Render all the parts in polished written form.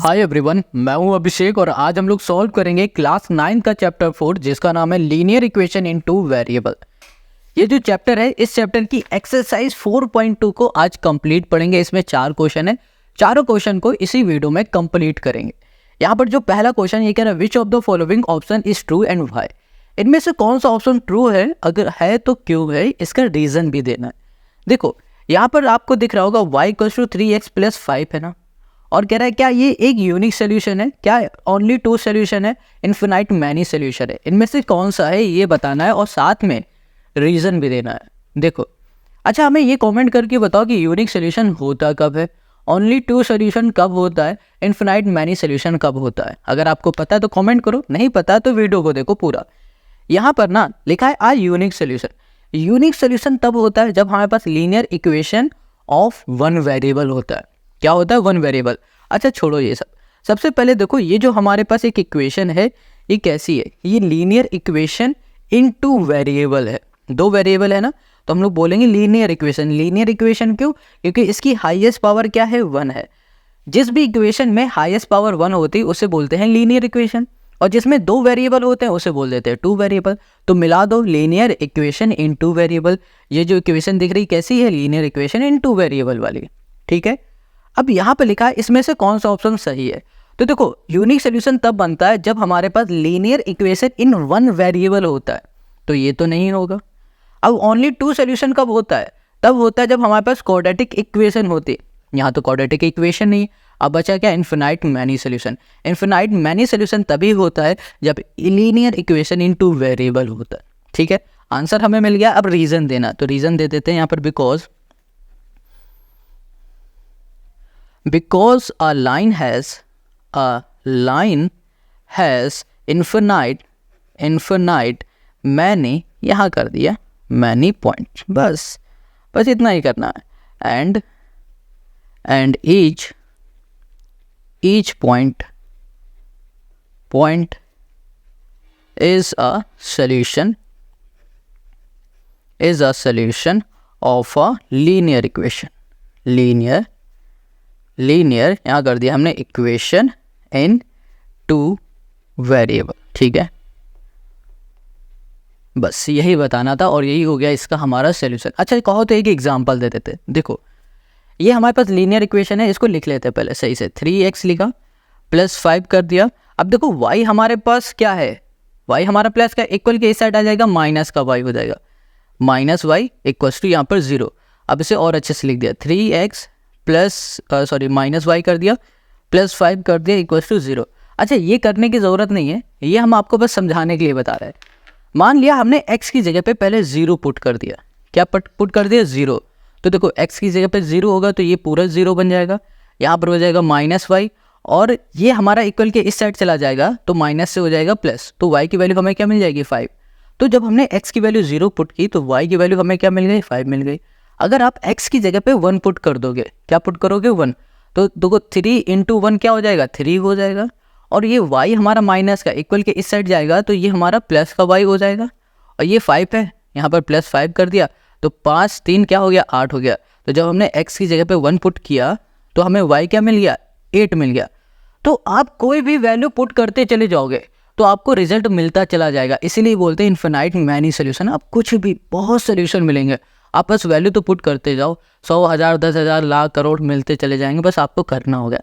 Hi everyone, मैं हूं अभिषेक और आज हम लोग सॉल्व करेंगे क्लास 9 का चैप्टर 4 जिसका नाम है लीनियर इक्वेशन इन टू वेरिएबल। ये जो चैप्टर है, इस चैप्टर की एक्सरसाइज 4.2 को आज कंप्लीट पढ़ेंगे। इसमें 4 क्वेश्चन है, चारों क्वेश्चन को इसी वीडियो में कंप्लीट करेंगे। यहाँ पर जो पहला क्वेश्चन ये कह रहा है विच of the following option is true and why. इनमें से कौन सा ऑप्शन ट्रू है, अगर है तो क्यों है, इसका रीजन भी देना है। देखो यहाँ पर आपको दिख रहा होगा y equals to 3x plus 5 है ना, और कह रहा है क्या ये एक यूनिक सोल्यूशन है, क्या ओनली 2 सोल्यूशन है, इन्फिनाइट मैनी सोल्यूशन है। इनमें से कौन सा है ये बताना है और साथ में रीज़न भी देना है। देखो अच्छा, हमें ये कमेंट करके बताओ कि यूनिक सोल्यूशन होता कब है, ओनली 2 सोल्यूशन कब होता है, इन्फिनाइट मैनी सोल्यूशन कब होता है। अगर आपको पता है तो कमेंट करो, नहीं पता तो वीडियो को देखो पूरा। यहाँ पर ना लिखा है a unique solution. Unique solution तब होता है जब हमारे पास linear equation of one variable होता है। क्या होता है? One variable. अच्छा छोड़ो ये सब, सबसे पहले देखो ये जो हमारे पास एक इक्वेशन है ये कैसी है, ये लीनियर इक्वेशन इन टू वेरिएबल है। 2 वेरिएबल है ना, तो हम लोग बोलेंगे लीनियर इक्वेशन। लीनियर इक्वेशन क्यों? क्योंकि इसकी हाईएस्ट पावर क्या है? 1 है। जिस भी इक्वेशन में हाईएस्ट पावर 1 होती है उसे बोलते हैं लीनियर इक्वेशन, और जिसमें 2 वेरिएबल होते हैं उसे बोल देते हैं 2 वेरिएबल। तो मिला दो लीनियर इक्वेशन इन टू वेरिएबल। ये जो इक्वेशन दिख रही कैसी है? लीनियर इक्वेशन इन टू वेरिएबल वाली। ठीक है, अब यहाँ पे लिखा है इसमें से कौन सा ऑप्शन सही है। तो देखो यूनिक सोल्यूशन तब बनता है जब हमारे पास linear equation in one variable होता है, तो ये तो नहीं होगा। अब ओनली 2 सोल्यूशन कब होता है? तब होता है जब हमारे पास क्वाड्रेटिक इक्वेशन होती है। यहाँ तो क्वाड्रेटिक इक्वेशन नहीं, अब बचा क्या? Infinite many solution. Infinite many solution तभी होता है जब लीनियर इक्वेशन इन टू वेरिएबल होता है। ठीक है, आंसर हमें मिल गया। अब रीजन देना, तो रीजन दे देते हैं यहाँ पर, because a line has infinite many, यहाँ कर दिया many points, बस इतना ही करना है। and each point is a solution of a linear equation। Linear यहाँ कर दिया हमने इक्वेशन इन टू वेरिएबल। ठीक है, बस यही बताना था और यही हो गया इसका हमारा सोल्यूशन। अच्छा कहो तो एक एग्जांपल दे देते। देखो ये हमारे पास लीनियर इक्वेशन है, इसको लिख लेते हैं पहले सही से। 3x लिखा प्लस 5 कर दिया। अब देखो y हमारे पास क्या है, y हमारा प्लस का इक्वल के इस साइड आ जाएगा, माइनस का y हो जाएगा, माइनस y इक्वल्स टू यहाँ पर 0। अब इसे और अच्छे से लिख दिया, 3x प्लस माइनस वाई कर दिया प्लस 5 कर दिया इक्वल्स टू 0। अच्छा ये करने की ज़रूरत नहीं है, ये हम आपको बस समझाने के लिए बता रहे हैं। मान लिया हमने x की जगह पे पहले 0 पुट कर दिया। क्या पुट कर दिया? 0। तो देखो x की जगह पे 0 होगा तो ये पूरा 0 बन जाएगा, यहाँ पर हो जाएगा माइनस वाई, और ये हमारा इक्वल के इस साइड चला जाएगा तो माइनस से हो जाएगा प्लस, तो y की वैल्यू हमें क्या मिल जाएगी? 5। तो जब हमने x की वैल्यू 0 पुट की तो y की वैल्यू हमें क्या मिल गई? 5 मिल गई। अगर आप x की जगह पे 1 पुट कर दोगे, क्या पुट करोगे? 1, तो देखो 3 इंटू 1 क्या हो जाएगा? 3 हो जाएगा, और ये y हमारा माइनस का इक्वल के इस साइड जाएगा तो ये हमारा प्लस का y हो जाएगा, और ये 5 है, यहाँ पर प्लस 5 कर दिया तो 5 3 क्या हो गया? 8 हो गया। तो जब हमने x की जगह पे 1 पुट किया तो हमें y क्या मिल गया? 8 मिल गया। तो आप कोई भी वैल्यू पुट करते चले जाओगे तो आपको रिजल्ट मिलता चला जाएगा, इसीलिए बोलते हैं इन्फिनाइट मैनी सोल्यूशन। आप कुछ भी बहुत सोल्यूशन मिलेंगे, आप बस वैल्यू तो पुट करते जाओ, 100 1000 10,000 लाख करोड़ मिलते चले जाएंगे, बस आपको करना होगा।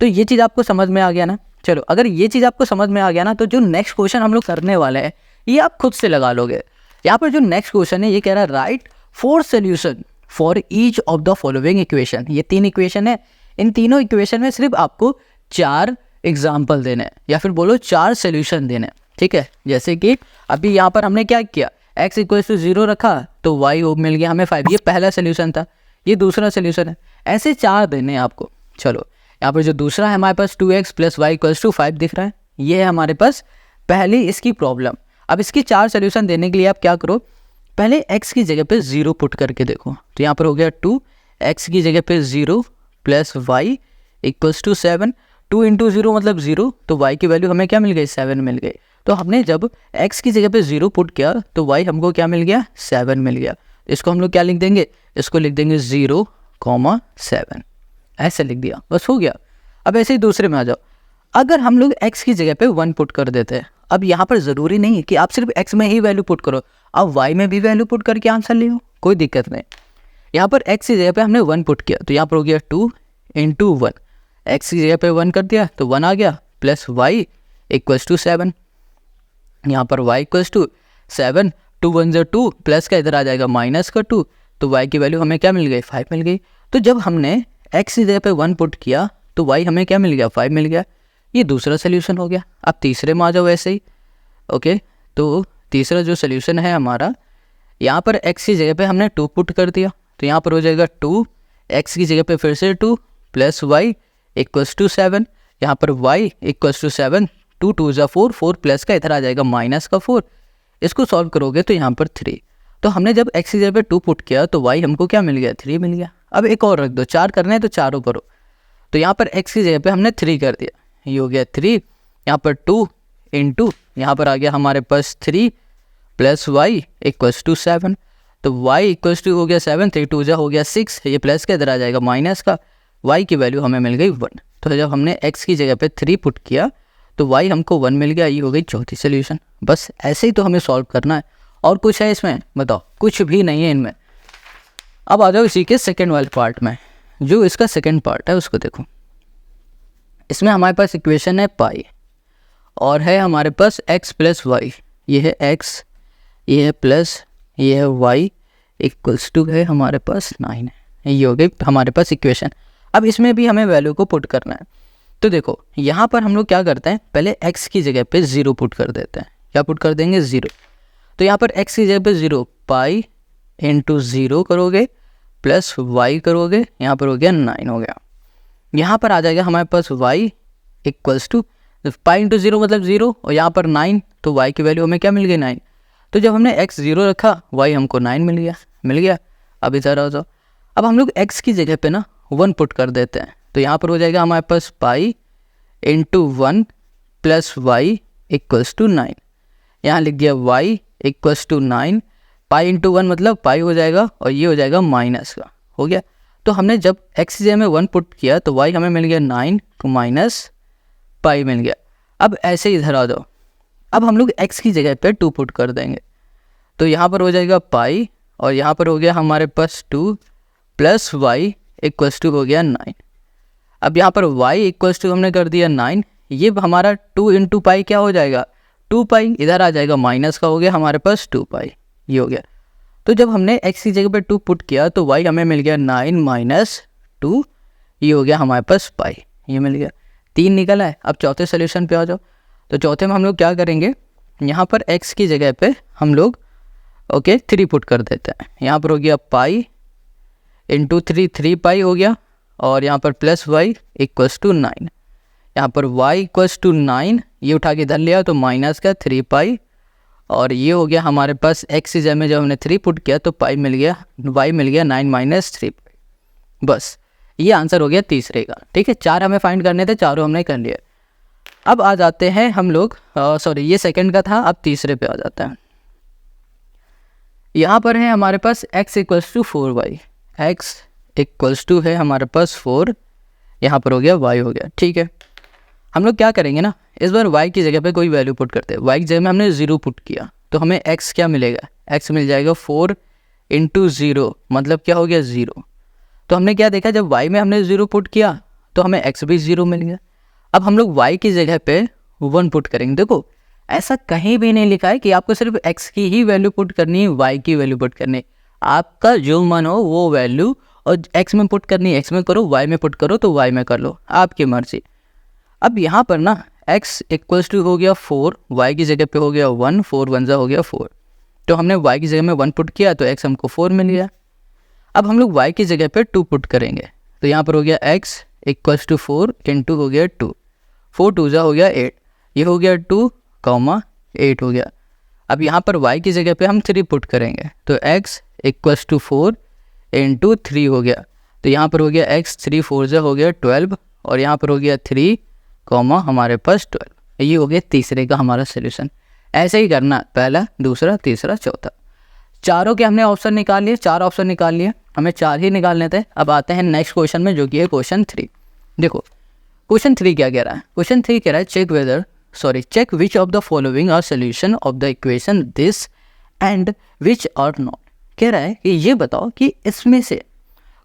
तो ये चीज़ आपको समझ में आ गया ना। चलो अगर ये चीज़ आपको समझ में आ गया ना, तो जो नेक्स्ट क्वेश्चन हम लोग करने वाले हैं ये आप खुद से लगा लोगे। यहाँ पर जो नेक्स्ट क्वेश्चन है ये कह रहा है right 4 solution for each of the following equation. ये 3 इक्वेशन है, इन तीनों इक्वेशन में सिर्फ आपको 4 एग्जाम्पल देने हैं, या फिर बोलो 4 सोल्यूशन देने हैं। ठीक है, जैसे कि अभी यहाँ पर हमने क्या किया, x इक्वल्स टू 0 रखा तो y मिल गया हमें 5, ये पहला सोल्यूशन था, ये दूसरा सोल्यूशन है। ऐसे 4 देने हैं आपको। चलो यहाँ पर जो दूसरा है हमारे पास 2x plus Y equals to 5 दिख रहा है, ये है हमारे पास पहली इसकी प्रॉब्लम। अब इसकी 4 सोल्यूशन देने के लिए आप क्या करो, पहले x की जगह पे 0 पुट करके देखो। तो यहाँ पर हो गया 2, x की जगह पे 0 plus Y equals to 7। 2 into 0 मतलब 0, तो y की वैल्यू हमें क्या मिल गई? 7 मिल गई। तो हमने जब x की जगह पे 0 पुट किया तो y हमको क्या मिल गया? 7 मिल गया। इसको हम लोग क्या लिख देंगे? इसको लिख देंगे 0, 7, ऐसे लिख दिया, बस हो गया। अब ऐसे ही दूसरे में आ जाओ, अगर हम लोग x की जगह पे 1 पुट कर देते हैं, अब यहाँ पर ज़रूरी नहीं है कि आप सिर्फ x में ही वैल्यू पुट करो, आप y में भी वैल्यू पुट करके आंसर ले लो, कोई दिक्कत नहीं। यहाँ पर x की जगह पे हमने 1 पुट किया तो यहाँ पर हो गया 2 इंटू 1, x की जगह पे 1 कर दिया तो 1 आ गया, प्लस y इक्वल्स टू 7, यहाँ पर y इक्वल्स टू 7, 2 1 जो 2 प्लस का इधर आ जाएगा माइनस का 2, तो y की वैल्यू हमें क्या मिल गई, 5 मिल गई। तो जब हमने x की जगह पे 1 पुट किया तो y हमें क्या मिल गया, 5 मिल गया। ये दूसरा सोल्यूशन हो गया। अब तीसरे में आ जाओ ऐसे ही, ओके। तो तीसरा जो सोल्यूशन है हमारा, यहाँ पर x की जगह पे हमने 2 पुट कर दिया तो यहाँ पर हो जाएगा 2, x की जगह पे फिर से 2 प्लस y इक्वल्स टू 7, यहाँ पर y इक्वल्स टू 7, 2 2 जा 4, 4 प्लस का इधर आ जाएगा माइनस का 4, इसको सॉल्व करोगे तो यहाँ पर 3। तो हमने जब x की जगह पे 2 पुट किया तो y हमको क्या मिल गया, 3 मिल गया। अब एक और रख दो, 4 करने हैं तो चारों करो, तो यहाँ पर x की जगह पे हमने 3 कर दिया, ये हो गया 3, यहाँ पर 2 इंटू यहाँ पर आ गया हमारे पास 3 प्लस y इक्वल्स टू 7, तो y इक्वल्स टू हो गया 7, 3 2 जा हो गया 6, ये प्लस का इधर आ जाएगा माइनस का, y की वैल्यू हमें मिल गई 1। तो जब हमने x की जगह पे 3 पुट किया तो y हमको 1 मिल गया, ये हो गई चौथी सोल्यूशन। बस ऐसे ही तो हमें सॉल्व करना है, और कुछ है इसमें बताओ, कुछ भी नहीं है इनमें। अब आ जाओ इसी के सेकेंड वाले पार्ट में, जो इसका सेकेंड पार्ट है उसको देखो। इसमें हमारे पास इक्वेशन है पाई और है हमारे पास x प्लस वाई, ये है x, ये है प्लस, ये है y इक्वल्स टू है हमारे पास 9 है, ये हो गई हमारे पास इक्वेशन। अब इसमें भी हमें वैल्यू को पुट करना है, तो देखो यहाँ पर हम लोग क्या करते हैं, पहले x की जगह पे 0 पुट कर देते हैं। क्या पुट कर देंगे, 0। तो यहाँ पर x की जगह पे 0, पाई इंटू 0 करोगे प्लस y करोगे, यहाँ पर हो गया 9 हो गया। यहाँ पर आ जाएगा हमारे पास y equals to pi into 0 मतलब 0, और यहाँ पर 9, तो y की वैल्यू हमें क्या मिल गई, 9। तो जब हमने x 0 रखा, y हमको 9 मिल गया। अब इधर आ जाओ, अब हम लोग x की जगह पे ना 1 पुट कर देते हैं, तो यहाँ पर हो जाएगा हमारे पास pi into 1 plus y equals to 9, यहाँ लिख दिया y equals to 9, pi into 1 मतलब पाई हो जाएगा और ये हो जाएगा माइनस का, हो गया। तो हमने जब x की जगह में 1 पुट किया तो y हमें मिल गया 9 तो माइनस पाई मिल गया। अब ऐसे इधर आ जाओ, अब हम लोग x की जगह पे 2 पुट कर देंगे, तो यहाँ पर हो जाएगा पाई और यहाँ पर हो गया हमारे पास 2 प्लस y इक्वल्स टू हो गया 9। अब यहाँ पर y इक्वल्स टू हमने कर दिया 9, ये हमारा 2 इंटू पाई क्या हो जाएगा, 2 पाई, इधर आ जाएगा माइनस का, हो गया हमारे पास 2 पाई, ये हो गया। तो जब हमने x की जगह पे 2 पुट किया तो y हमें मिल गया 9 माइनस 2, ये हो गया हमारे पास पाई, ये मिल गया, 3 निकला है। अब चौथे सोल्यूशन पे आ जाओ, तो चौथे में हम लोग क्या करेंगे, यहाँ पर x की जगह पे हम लोग 3 पुट कर देते हैं, यहाँ पर हो गया पाई इंटू 3 पाई हो गया, और यहाँ पर प्लस y इक्वल्स टू 9, यहाँ पर y इक्वल्स टू 9, ये उठा के इधर लिया तो माइनस का 3 पाई, और ये हो गया हमारे पास x की जगह में जब हमने 3 पुट किया तो पाई मिल गया, y मिल गया 9 माइनस 3 पाई। बस ये आंसर हो गया तीसरे का, ठीक है। 4 हमें फाइंड करने थे, चारों हमने कर लिए। अब आ जाते हैं हम लोग, सॉरी ये सेकंड का था, अब तीसरे पे आ जाता है। यहाँ पर है हमारे पास x equals to 4y, x equals to है हमारे पास 4, यहाँ पर हो गया y हो गया, ठीक है। हम लोग क्या करेंगे ना, इस बार y की जगह पे कोई वैल्यू पुट करते हैं। y की जगह में हमने 0 पुट किया तो हमें x क्या मिलेगा, x मिल जाएगा 4 इंटू 0 मतलब क्या हो गया 0। तो हमने क्या देखा, जब y में हमने 0 पुट किया तो हमें x भी 0 मिल गया। अब हम लोग y की जगह पे 1 पुट करेंगे। देखो ऐसा कहीं भी नहीं लिखा है कि आपको सिर्फ x की ही वैल्यू पुट करनी है, y की वैल्यू पुट करनी है। आपका जो मन हो वो वैल्यू, और x में पुट करनी है x में करो, y में पुट करो तो y में कर लो, आपकी मर्जी। अब यहाँ पर ना x इक्वल्स टू हो गया 4, y की जगह पे हो गया 1, 4 1 हो गया 4, तो हमने y की जगह में 1 पुट किया तो x हमको 4 मिल गया। अब हम लोग y की जगह पे 2 पुट करेंगे, तो यहाँ पर हो गया x इक्वल्स टू 4 इंटू हो गया 2, 4 2 हो गया 8, ये हो गया 2, 8 हो गया। अब यहाँ पर y की जगह पे हम 3 पुट करेंगे, तो x इक्वल्स टू 4 इंटू 3 हो गया, तो यहाँ पर हो गया x 3 4 हो गया 12, और यहाँ पर हो गया 3, हमारे पास 12, ये हो गया तीसरे का हमारा सोल्यूशन। ऐसे ही करना, पहला दूसरा तीसरा चौथा। चारों के हमने ऑप्शन निकाल लिए, 4 ऑप्शन निकाल लिए, हमें 4 ही निकालने थे। अब आते हैं नेक्स्ट क्वेश्चन में, जो कि है क्वेश्चन 3। देखो क्वेश्चन 3 क्या कह रहा है? क्वेश्चन 3 कह रहा है check which of the following are solution of the equation this and which are not. कह रहा है कि ये बताओ कि इसमें से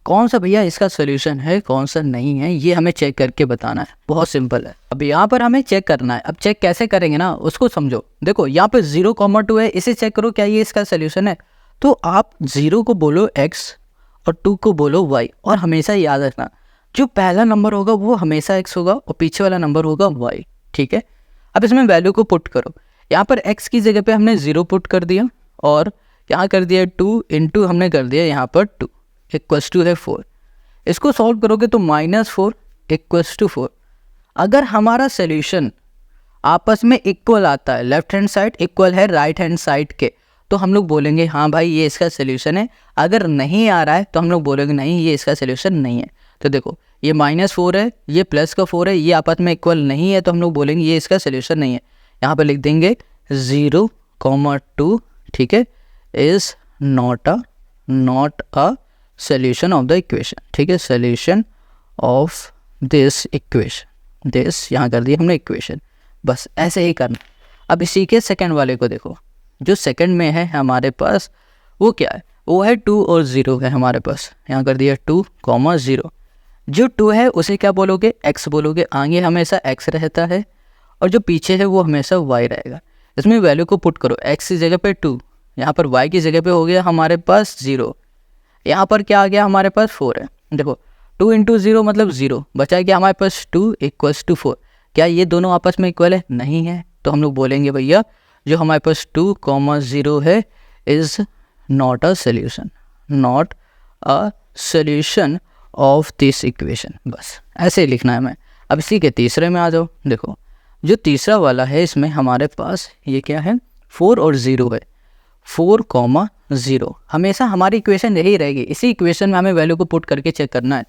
कौन सा भैया इसका सोल्यूशन है, कौन सा नहीं है, ये हमें चेक करके बताना है। बहुत सिंपल है। अब यहाँ पर हमें चेक करना है। अब चेक कैसे करेंगे ना, उसको समझो। देखो यहाँ पे 0,2 है, इसे चेक करो क्या ये इसका सोल्यूशन है। तो आप 0 को बोलो x और 2 को बोलो y, और हमेशा याद रखना जो पहला नंबर होगा वो हमेशा x होगा और पीछे वाला नंबर होगा y। ठीक है, अब इसमें वैल्यू को पुट करो। यहाँ पर x की जगह पे हमने 0 पुट कर दिया और यहाँ कर दिया 2 इंटू हमने कर दिया यहाँ पर 2 इक्वल्स टू है 4। इसको सॉल्व करोगे तो -4 इक्वल्स टू 4। अगर हमारा सोल्यूशन आपस में इक्वल आता है, लेफ्ट हैंड साइड इक्वल है राइट हैंड साइड के, तो हम लोग बोलेंगे हाँ भाई ये इसका सोल्यूशन है। अगर नहीं आ रहा है तो हम लोग बोलेंगे नहीं ये इसका सोल्यूशन नहीं है। तो देखो ये -4 है, ये प्लस का 4 है, ये आपस में इक्वल नहीं है, तो हम लोग बोलेंगे ये इसका सोल्यूशन नहीं है। यहाँ पर लिख देंगे 0,2, ठीक है, is not a solution of the equation. ठीक है, solution of this equation, this यहाँ कर दिया हमने इक्वेशन। बस ऐसे ही करना। अब इसी के सेकंड वाले को देखो, जो सेकंड में है हमारे पास वो क्या है, वो है 2 और 0 है हमारे पास। यहाँ कर दिया 2, 0। जो 2 है उसे क्या बोलोगे, x बोलोगे। आगे हमेशा x रहता है और जो पीछे है वो हमेशा y रहेगा। इसमें वैल्यू को पुट करो, x की जगह पे 2, यहाँ पर y की जगह पे हो गया हमारे पास 0, यहाँ पर क्या आ गया हमारे पास 4 है। देखो 2 इंटू 0 मतलब 0, बचा क्या हमारे पास 2 इक्वल्स टू 4। क्या ये दोनों आपस में इक्वल है? नहीं है। तो हम लोग बोलेंगे भैया जो हमारे पास 2, 0 है is not a solution, not a solution of this equation. बस ऐसे ही लिखना है हमें। अब इसी के तीसरे में आ जाओ। देखो जो तीसरा वाला है इसमें हमारे पास ये क्या है, 4 और 0 है। 4, 0 हमेशा हमारी इक्वेशन यही रहेगी। इसी इक्वेशन में हमें वैल्यू को पुट करके चेक करना है।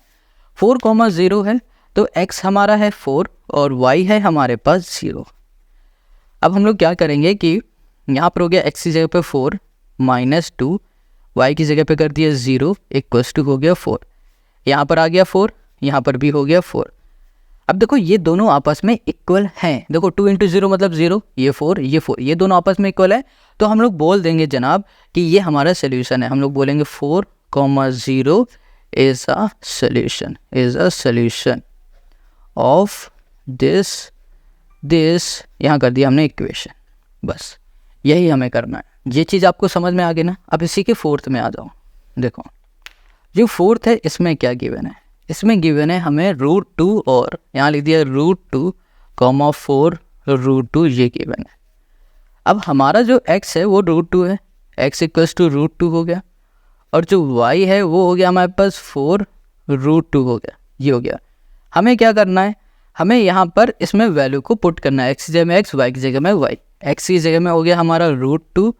4, 0 है तो x हमारा है 4 और y है हमारे पास 0। अब हम लोग क्या करेंगे कि यहाँ पर हो गया x की जगह पे 4 -2, y की जगह पे कर दिया 0 इक्वल्स टू हो गया 4। यहाँ पर आ गया 4, यहाँ पर भी हो गया 4। अब देखो ये दोनों आपस में इक्वल हैं। देखो 2 इंटू 0 मतलब 0, ये 4, ये 4, ये दोनों आपस में इक्वल है। तो हम लोग बोल देंगे जनाब कि ये हमारा सोल्यूशन है। हम लोग बोलेंगे 4, 0 is a solution of this यहाँ कर दिया हमने इक्वेशन। बस यही हमें करना है। ये चीज़ आपको समझ में आ गई ना। अब इसी के फोर्थ में आ जाओ। देखो जो फोर्थ है इसमें क्या गिवन है, इसमें गिवन है हमें √2 और यहाँ लिख दिया √2, 4 √2 ये गिवन है। अब हमारा जो x है वो √2 है, x इक्वल्स टू √2 हो गया, और जो y है वो हो गया हमारे पास 4 √2 हो गया। ये हो गया। हमें क्या करना है, हमें यहाँ पर इसमें वैल्यू को पुट करना है। x की जगह में x, y की जगह में y। x की जगह में हो गया हमारा √2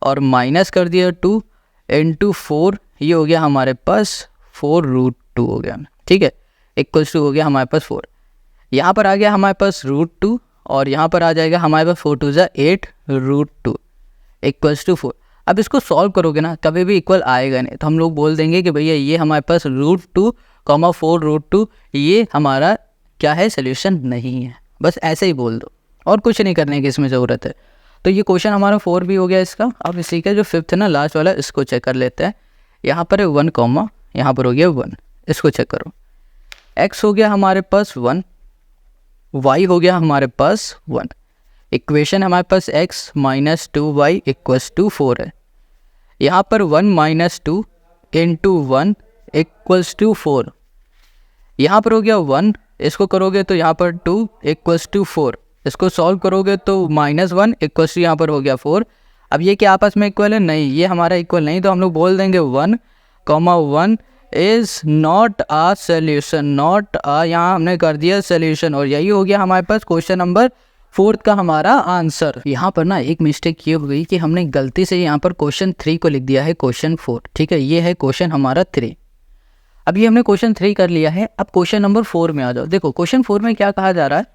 और माइनस कर दिया 2 इंटू 4, ये हो गया हमारे पास 4 √2 हो गया। ठीक है, इक्वल्स टू हो गया हमारे पास 4। यहाँ पर आ गया हमारे पास √2 और यहाँ पर आ जाएगा हमारे पास 4 2 8 √2 इक्वल्स टू 4। अब इसको सॉल्व करोगे ना कभी भी इक्वल आएगा नहीं, तो हम लोग बोल देंगे कि भैया ये हमारे पास √2, 4 √2 ये हमारा क्या है, सोल्यूशन नहीं है। बस ऐसे ही बोल दो और कुछ नहीं करने की इसमें ज़रूरत है। तो ये क्वेश्चन हमारा 4 भी हो गया इसका। अब इसी का जो 5th है ना, लास्ट वाला, इसको चेक कर लेते हैं। यहाँ पर है 1, यहाँ पर हो गया 1, इसको चेक करो। x हो गया हमारे पास 1, y हो गया हमारे पास 1। इक्वेशन हमारे पास x - 2y इक्वल्स टू 4 है। यहाँ पर 1 - 2 इंटू 1 इक्वल्स टू 4। यहाँ पर हो गया 1, इसको करोगे तो यहाँ पर 2 इक्वल्स टू 4। इसको सॉल्व करोगे तो -1 इक्वल्स टू यहाँ पर हो गया 4। अब ये क्या आपस में इक्वल है? नहीं, ये हमारा इक्वल नहीं। तो हम लोग बोल देंगे 1, 1 is not a solution, not a, यहाँ हमने कर दिया सोल्यूशन। और यही हो गया हमारे पास क्वेश्चन नंबर 4 का हमारा आंसर। यहाँ पर ना एक मिस्टेक ये हो गई कि हमने गलती से यहाँ पर क्वेश्चन 3 को लिख दिया है क्वेश्चन 4। ठीक है, ये है क्वेश्चन हमारा 3। अब ये हमने क्वेश्चन 3 कर लिया है। अब क्वेश्चन नंबर 4 में आ जाओ। देखो क्वेश्चन 4 में क्या कहा जा रहा है,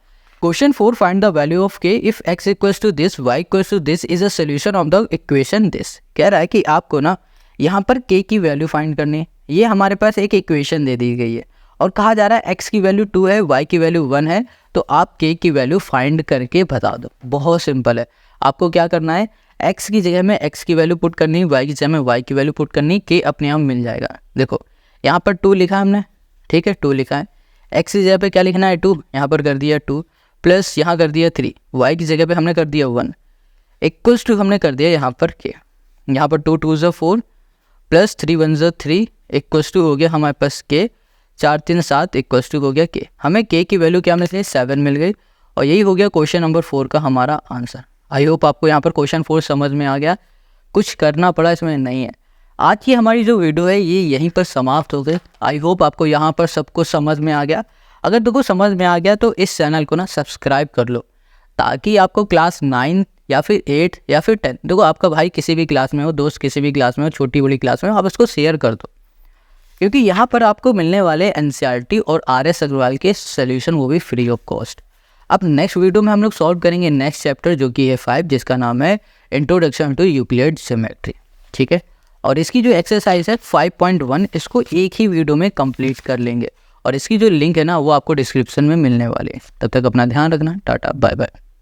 question 4 find the value of k if x equals to this, y equals to this is a solution of the equation this. कह रहा है कि आपको ना यहाँ पर k की वैल्यू फाइंड करनी है। ये हमारे पास एक इक्वेशन दे दी गई है और कहा जा रहा है एक्स की वैल्यू 2 है, वाई की वैल्यू 1 है, तो आप के की वैल्यू फाइंड करके बता दो। बहुत सिंपल है, आपको क्या करना है, एक्स की जगह में एक्स की वैल्यू पुट करनी, वाई की जगह में वाई की वैल्यू पुट करनी, के अपने आप मिल जाएगा। देखो यहाँ पर 2 लिखा है हमने, ठीक है 2 लिखा है, एक्स की जगह पे क्या लिखना है 2, यहाँ पर कर दिया 2, प्लस यहाँ कर दिया 3, वाई की जगह पे हमने कर दिया 1, इक्वल्स टू हमने कर दिया यहाँ पर के, यहाँ पर 2 2 4 प्लस 3 1 3 इक्वल्स टू हो गया हमारे पास के, 4 3 7 इक्वल्स टू हो गया के। हमें के की वैल्यू क्या मिल गई, 7 मिल गई, और यही हो गया क्वेश्चन नंबर 4 का हमारा आंसर। आई होप आपको यहाँ पर क्वेश्चन 4 समझ में आ गया, कुछ करना पड़ा इसमें नहीं है। आज की हमारी जो वीडियो है ये यहीं पर समाप्त हो गई। आई होप आपको यहाँ पर सब कुछ समझ में आ गया। अगर देखो समझ में आ गया तो इस चैनल को ना सब्सक्राइब कर लो, ताकि आपको क्लास 9 या फिर 8 या फिर 10, देखो आपका भाई किसी भी क्लास में हो, दोस्त किसी भी क्लास में हो, छोटी बड़ी क्लास में हो, आप उसको शेयर कर दो, क्योंकि यहाँ पर आपको मिलने वाले एनसीईआरटी और आरएस अग्रवाल के सोल्यूशन, वो भी फ्री ऑफ कॉस्ट। अब नेक्स्ट वीडियो में हम लोग सॉल्व करेंगे नेक्स्ट चैप्टर जो कि है 5, जिसका नाम है इंट्रोडक्शन टू यूक्लिड ज्योमेट्री, ठीक है। और इसकी जो एक्सरसाइज है 5.1, इसको एक ही वीडियो में कंप्लीट कर लेंगे, और इसकी जो लिंक है ना वो आपको डिस्क्रिप्शन में मिलने वाली है। तब तक अपना ध्यान रखना, टाटा बाय बाय।